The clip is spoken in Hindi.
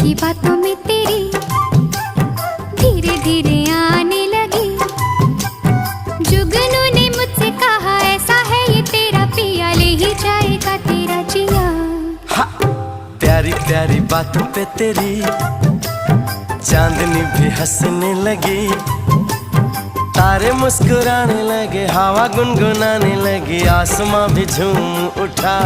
की बातों में तेरी धीरे धीरे आने लगी। जुगनू ने मुझसे कहा ऐसा है ये तेरा पिया, ले ही जाएगा तेरा जिया। प्यारी प्यारी बातों पे तेरी चांदनी भी हंसने लगी, तारे मुस्कुराने लगे, हवा गुनगुनाने लगी, आसमां भी झूम उठा।